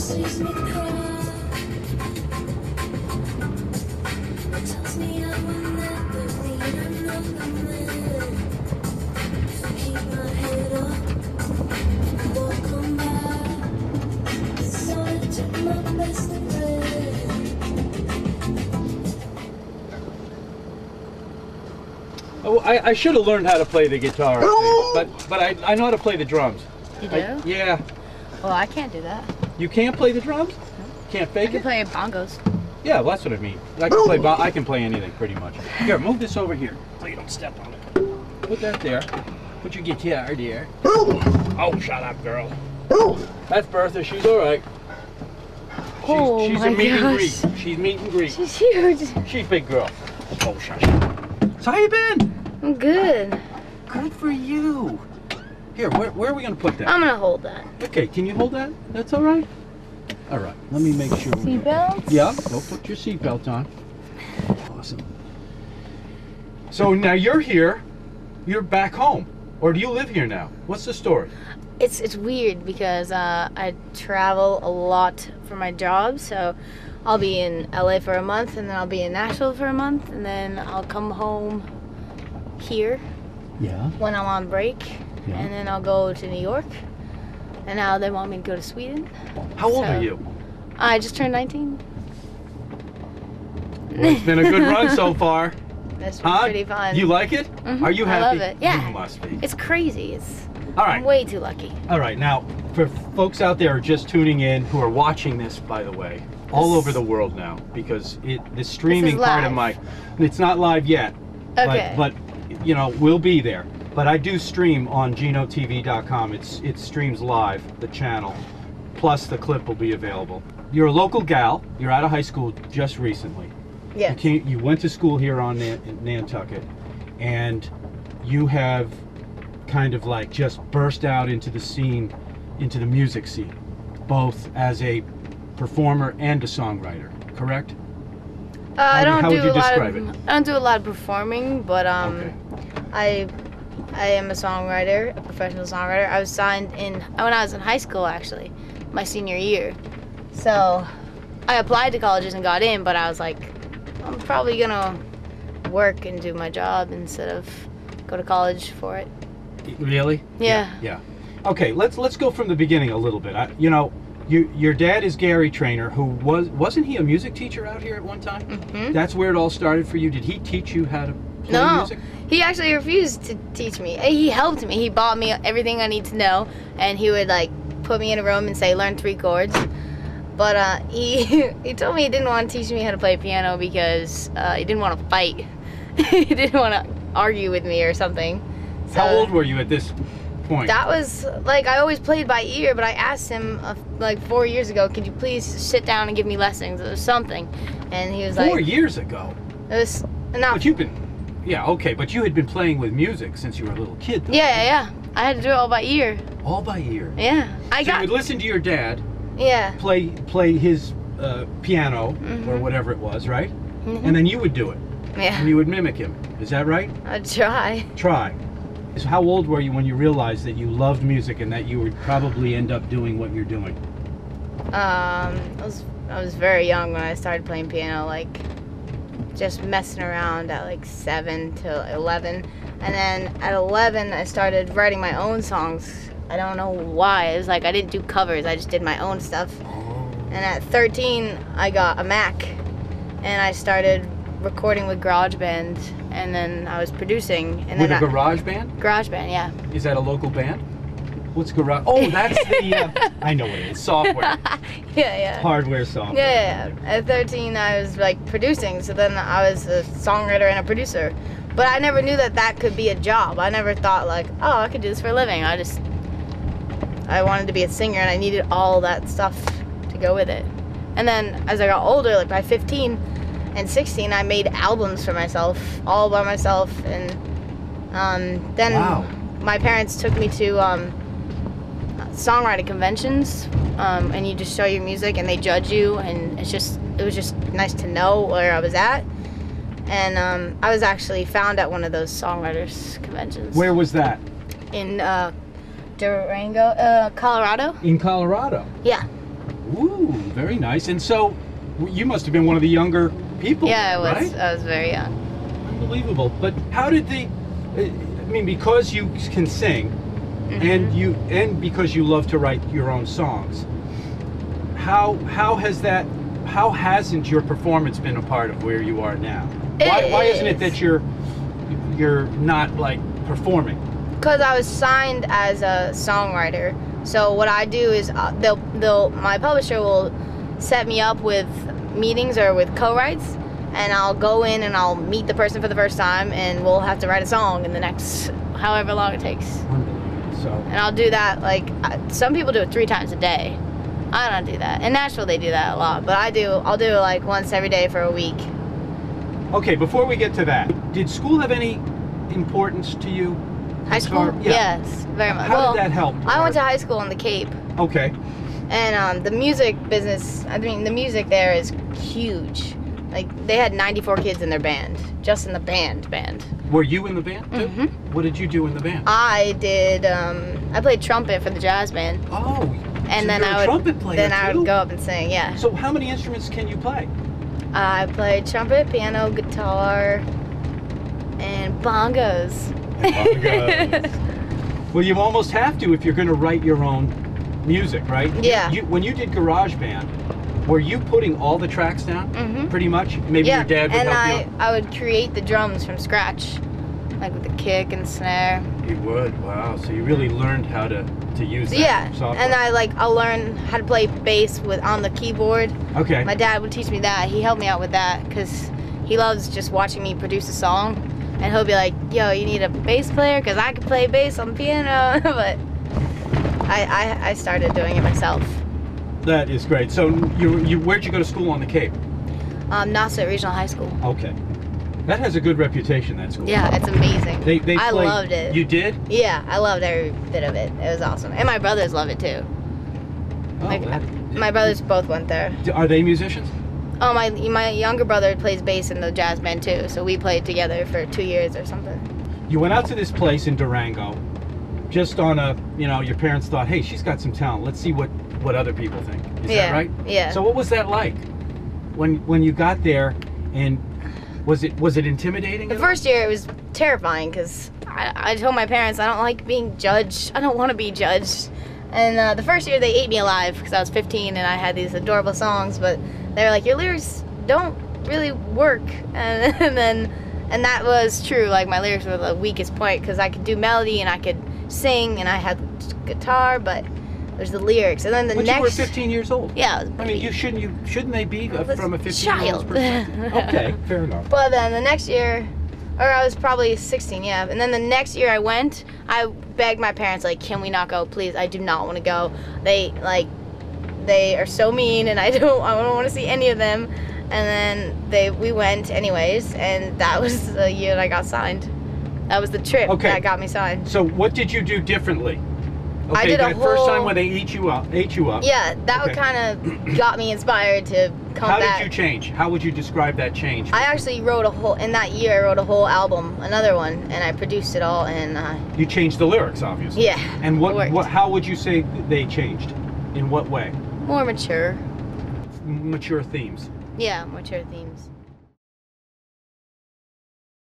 Oh, I should have learned how to play the guitar, I think, but I know how to play the drums. You do? Yeah. Well, I can't do that. You can't play the drums? No. Can't fake it? I can play bongos. Yeah, well, that's what I mean. I can play anything pretty much. Here, move this over here so you don't step on it. Put that there. Put your guitar there. Oh, shut up, girl. That's Bertha. She's all right. She's a meet and greet. She's meet and greet. She's huge. She's a big girl. Oh, shush. So how you been? I'm good. Good for you. Here, where are we going to put that? I'm going to hold that. Okay, can you hold that? That's all right? All right, let me make sure. Seatbelt? Yeah, go put your seatbelt on. Awesome. So now you're here. You're back home. Or do you live here now? What's the story? It's weird because I travel a lot for my job, so I'll be in LA for a month, and then I'll be in Nashville for a month, and then I'll come home here when I'm on break, and then I'll go to New York, and now they want me to go to Sweden. How old are you? I just turned 19. Well, it's been a good run so far. That's been pretty fun. You like it? Mm-hmm. Are you happy? I love it. Yeah. You must be. It's crazy. All right. I'm way too lucky. All right. Now, for folks out there just tuning in who are watching this, by the way, all over the world now, because the streaming part of it's not live yet. Okay. But you know, we'll be there. But I do stream on GinoTV.com. It streams live, the channel. Plus the clip will be available. You're a local gal. You're out of high school just recently. Yeah. You went to school here on Nantucket, and you have kind of like just burst out into the scene, into the music scene, both as a performer and a songwriter, correct? How would you describe it? I don't do a lot of performing, but Okay. I am a songwriter, a professional songwriter. I was signed when I was in high school, actually, my senior year. So I applied to colleges and got in, but I was like, I'm probably gonna work and do my job instead of go to college for it. Really? Yeah. Yeah. Okay, let's go from the beginning a little bit. You know, your dad is Gary Trainor, who wasn't he a music teacher out here at one time? Mm-hmm. That's where it all started for you. Did he teach you how to play music? He actually refused to teach me. He helped me. He bought me everything I need to know, and he would like put me in a room and say, learn 3 chords. But he told me he didn't want to teach me how to play piano because he didn't want to fight. He didn't want to argue with me or something. So how old were you at this point? that was like, I always played by ear, but I asked him like 4 years ago, could you please sit down and give me lessons or something? And he was like, 4 years ago? It was enough. But you've been, yeah, okay, but you had been playing with music since you were a little kid, though. Yeah. I had to do it all by ear. All by ear? Yeah. You would listen to your dad play his piano or whatever it was, right? And then you would do it. Yeah. And you would mimic him. Is that right? I'd try. Try. So how old were you when you realized that you loved music and that you would probably end up doing what you're doing? I was very young when I started playing piano, like just messing around at like 7 to 11. And then at 11, I started writing my own songs. I don't know why. It was like I didn't do covers. I just did my own stuff. And at 13, I got a Mac, and I started recording with GarageBand, and then I was producing. And with then a garage band? Garage band, yeah. Is that a local band? What's garage? Oh, that's the, I know what it is, software. Yeah. Hardware software. Yeah. At 13, I was like producing, so then I was a songwriter and a producer. But I never knew that could be a job. I never thought like, oh, I could do this for a living. I wanted to be a singer, and I needed all that stuff to go with it. And then as I got older, like by 15 and 16, I made albums for myself, all by myself. And then my parents took me to songwriting conventions, and you just show your music and they judge you, and it was just nice to know where I was at. And I was actually found at one of those songwriters conventions. Where was that? In Durango, Colorado. In Colorado? Yeah. Ooh. very nice. And so you must have been one of the younger people. Yeah, I was. Right? I was very young. Unbelievable. But how did I mean, because you can sing, and because you love to write your own songs, how hasn't your performance been a part of where you are now? Why isn't it that you're not like performing? Because I was signed as a songwriter. So what I do is my publisher will set me up with meetings or with co-writes, and I'll go in and I'll meet the person for the first time, and we'll have to write a song in the next however long it takes. So. And I'll do that, like, some people do it 3 times a day. I don't do that. In Nashville they do that a lot, but I'll do it like once every day for a week. Okay, before we get to that, did school have any importance to you? High school? Yeah. Yes, very much. How did that help? I went to high school in the Cape. Okay. And the music business, I mean, the music there is huge. Like, they had 94 kids in their band, just in the band. Were you in the band too? Mm-hmm. What did you do in the band? I did, I played trumpet for the jazz band. Oh, and so then you're a trumpet player then I too? would go up and sing, yeah. So how many instruments can you play? I played trumpet, piano, guitar, and bongos. Well, you almost have to if you're going to write your own music, right? Yeah. When you did GarageBand, were you putting all the tracks down? Mm-hmm. Pretty much? Maybe yeah, your dad would help you? I would create the drums from scratch, like with the kick and snare. You would? Wow. So you really learned how to use that software. And I'll learn how to play bass on the keyboard. Okay. My dad would teach me that. He helped me out with that because he loves just watching me produce a song. And he'll be like, yo, you need a bass player? Because I can play bass on the piano. But I started doing it myself. That is great. So where'd you go to school on the Cape? Nassau Regional High School. Okay. That has a good reputation, that school. Yeah, it's amazing. I loved it. You did? Yeah, I loved every bit of it. It was awesome. And my brothers love it too. Oh, my brothers both went there. Are they musicians? Oh, my younger brother plays bass in the jazz band too, so we played together for 2 years or something. You went out to this place in Durango, just on your parents thought, hey, she's got some talent. Let's see what other people think. Is that right? Yeah. So what was that like when you got there, and was it intimidating? The first year it was terrifying because I told my parents I don't like being judged. I don't want to be judged. And the first year they ate me alive because I was 15 and I had these adorable songs, but they were like, your lyrics don't really work. And that was true. Like, my lyrics were the weakest point because I could do melody and I could sing and I had guitar, but there's the lyrics. And then But you were 15 years old. Yeah. I mean, shouldn't they be from a 15-year-old's child. perspective? Okay, fair enough. But then the next year, or I was probably 16, yeah. And then the next year I went, I begged my parents, like, can we not go, please? I do not want to go. They are so mean, and I don't want to see any of them. And then we went anyways, and that was the year that I got signed. That was the trip that got me signed. So what did you do differently? Okay, I did that first time when they ate you up. Yeah, that kind of got me inspired to come back. How did you change? How would you describe that change? I actually wrote in that year, I wrote a whole album, another one, and I produced it all, and you changed the lyrics, obviously. Yeah. And how would you say they changed? In what way? More mature. Mature themes. Yeah, mature themes.